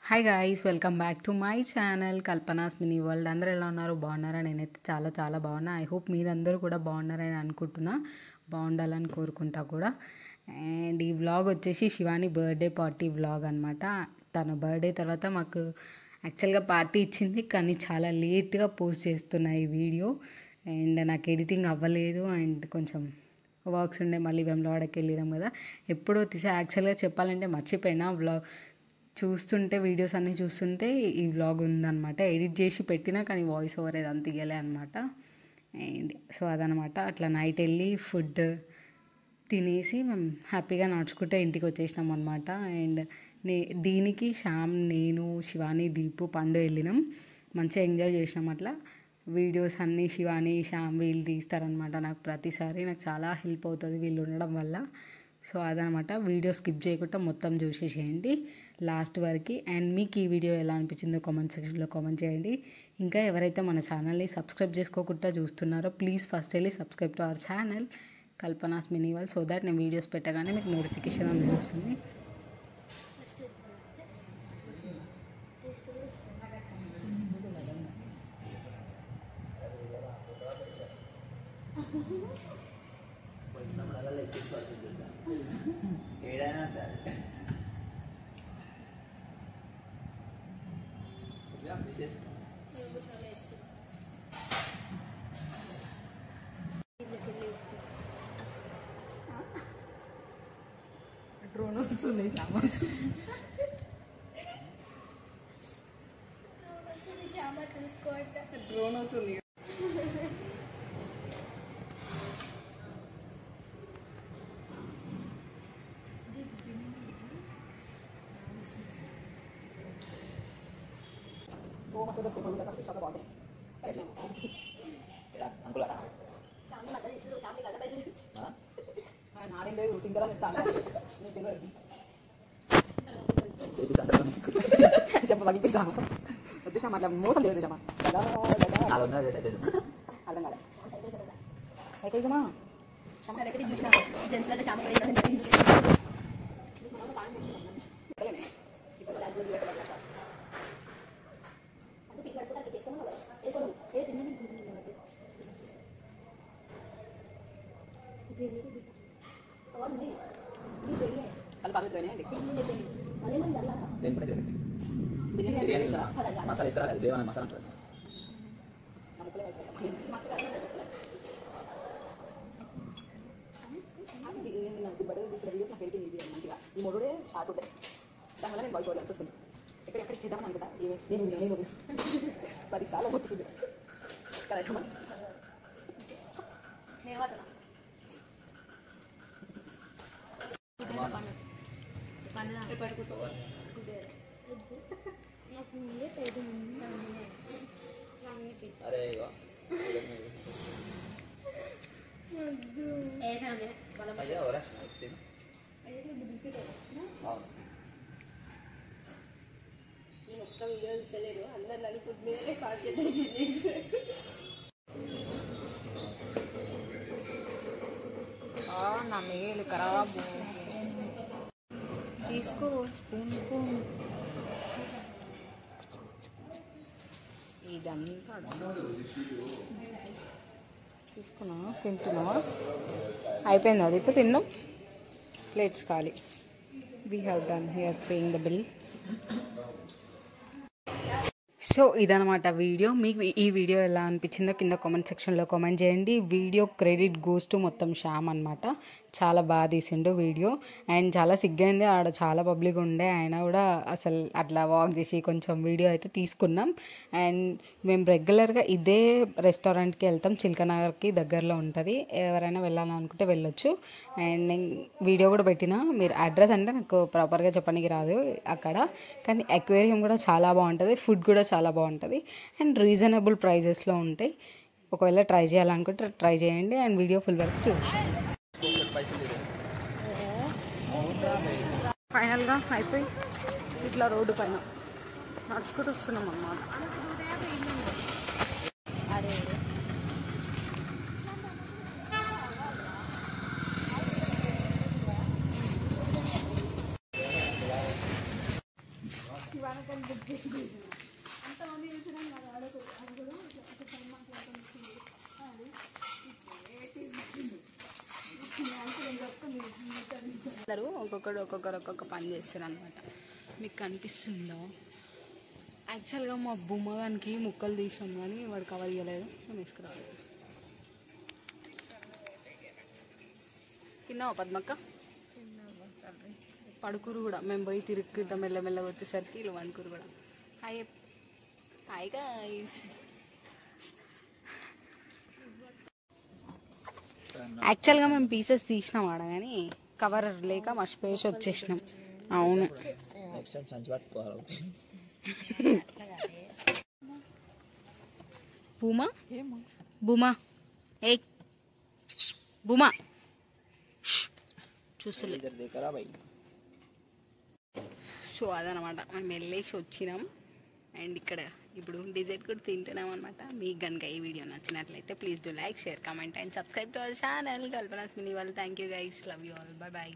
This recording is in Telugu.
Hi guys, welcome back to my channel Kalpana's mini world. అందరూ ఎలా ఉన్నారు? బాగున్నారా? నేనైతే చాలా చాలా బాగున్నా. ఐ హోప్ మీరందరూ కూడా బాగున్నారని అనుకుంటున్నా, బాగుండాలని కోరుకుంటా కూడా. అండ్ ఈ వ్లాగ్ వచ్చేసి శివాని బర్త్డే పార్టీ వ్లాగ్ అనమాట. తన బర్త్డే తర్వాత మాకు యాక్చువల్గా పార్టీ ఇచ్చింది, కానీ చాలా లేట్గా పోస్ట్ చేస్తున్నా ఈ వీడియో. అండ్ నాకు ఎడిటింగ్ అవ్వలేదు అండ్ కొంచెం వర్క్స్ ఉండే, మళ్ళీ వెమ్లవాడకి వెళ్ళినాం కదా. ఎప్పుడో తీసా, యాక్చువల్గా చెప్పాలంటే మర్చిపోయినా. చూస్తుంటే వీడియోస్ అన్నీ చూస్తుంటే ఈ వ్లాగ్ ఉందన్నమాట. ఎడిట్ చేసి పెట్టినా కానీ వాయిస్ ఓవర్ ఏదంతా తీయలే అనమాట. అండ్ సో అదనమాట. అట్లా నైట్ వెళ్ళి ఫుడ్ తినేసి మేము హ్యాపీగా నడుచుకుంటే ఇంటికి వచ్చేసినాం అనమాట. అండ్ దీనికి శ్యామ్, నేను, శివాని, దీపు, పండు వెళ్ళినాం. మంచిగా ఎంజాయ్ చేసినాం. అట్లా వీడియోస్ అన్నీ శివాని, శ్యామ్ వీళ్ళు తీస్తారనమాట. నాకు ప్రతిసారి నాకు చాలా హెల్ప్ అవుతుంది వీళ్ళు ఉండడం వల్ల. సో అదనమాట. వీడియో స్కిప్ చేయకుండా మొత్తం చూసేసేయండి లాస్ట్ వరకు. అండ్ మీకు ఈ వీడియో ఎలా అనిపించిందో కామెంట్ సెక్షన్లో కామెంట్ చేయండి. ఇంకా ఎవరైతే మన ఛానల్ని సబ్స్క్రైబ్ చేసుకోకుండా చూస్తున్నారో ప్లీజ్ ఫస్ట్ వెళ్ళి subscribe to our channel Kalpana's mini world, so that నేను వీడియోస్ పెట్టగానే మీకు నోటిఫికేషన్ అనేది వస్తుంది. డ్రోన్ వస్తుంది, డ్రోన్ వస్తుంది. చెప్ప పగిపిస్తాను వచ్చేసాం. అట్లా మోసం లేదు అర్థం కాదు. సైకిల్సమా మసాలా ఇస్తారా? దేవా మసాలా ఉంటుంది. మంచిగా ఈ మూడే షార్ట్ ఉంటాయి. దానివల్ల నేను వాయిస్ ఓవర్ వస్తుంది. ఎక్కడెక్కడ చేద్దామని అనుకుంటా. నేను 10 సార్లు మొత్తుకుంది కదా. అరే ఒక్క వీడియో ఇస్తలేదు, అందరు నన్ను ఫుడ్ మీదనే కాన్సన్ట్రేషన్ చేసి. నా మేలు ఖరాబ్. తీసుకో స్పూన్. ఇదంతా తీసుకున్నావా? తింటున్నావా? అయిపోయింది అది. ఇప్పుడు తిందాం. ప్లేట్స్ ఖాళీ. We have done here paying the bill. So ఇదనమాట వీడియో. మీకు ఈ వీడియో ఎలా అనిపించిందో కింద కామెంట్ సెక్షన్లో కామెంట్ చేయండి. వీడియో క్రెడిట్ గోస్ టు మొత్తం శ్యామ్ అనమాట. చాలా బాగా తీసిండు వీడియో. అండ్ చాలా సిగ్గైంది, ఆడ చాలా పబ్లిక్ ఉండే. ఆయన కూడా అసలు అట్లా వాక్ చేసి కొంచెం వీడియో అయితే తీసుకున్నాం. అండ్ మేము రెగ్యులర్గా ఇదే రెస్టారెంట్కి వెళ్తాం, చిల్కనగర్కి దగ్గరలో ఉంటుంది. ఎవరైనా వెళ్ళాలనుకుంటే వెళ్ళొచ్చు. అండ్ నేను వీడియో కూడా పెట్టినా. మీరు అడ్రస్ అంటే నాకు ప్రాపర్గా చెప్పడానికి రాదు అక్కడ, కానీ అక్వేరియం కూడా చాలా బాగుంటుంది, ఫుడ్ కూడా చాలా బాగుంటుంది అండ్ రీజనబుల్ ప్రైజెస్లో ఉంటాయి. ఒకవేళ ట్రై చేయాలనుకుంటే ట్రై చేయండి. అండ్ వీడియో ఫుల్ వరకు చూసేయండి. ఫైనల్గా అయిపోయి ఇట్లా రోడ్డు పైన నడుచుకుంటూ వస్తున్నాం అన్నమాట. అరే ఇవాళ అందరూ ఒక్కొక్క పని చేస్తారు అనమాట. మీకు కనిపిస్తుందో? యాక్చువల్గా మా బొమ్మగానికి ముక్కలు తీసాం కానీ వాడు కవర్ ఇవ్వలేదు, మేము తీసుకురావాలి. తిన్నావా పద్మక్క? పడుకురు కూడా, మేము పోయి తిరుగుతాం మెల్లమెల్లగా వచ్చేసరికి వీళ్ళు వండుకురు కూడా. Hi hi guys. యాక్చువల్గా మేము పీసెస్ తీసినాం ఆడ కానీ కవర్ లేక మర్చిపోయేసి వచ్చేసినాం. అవును, భూమా భూమా ఏ భూమా చూసలే. సో అదనమాట, మేము వెళ్ళేసి వచ్చినాం. అండ్ ఇక్కడ ఇప్పుడు డిజర్ట్ కూడా తింటున్నాం అనమాట. మీకు కనుక ఈ వీడియో నచ్చినట్లయితే please do like, share, comment and subscribe to our channel Kalpana's mini world. Thank you guys, love you all, bye bye.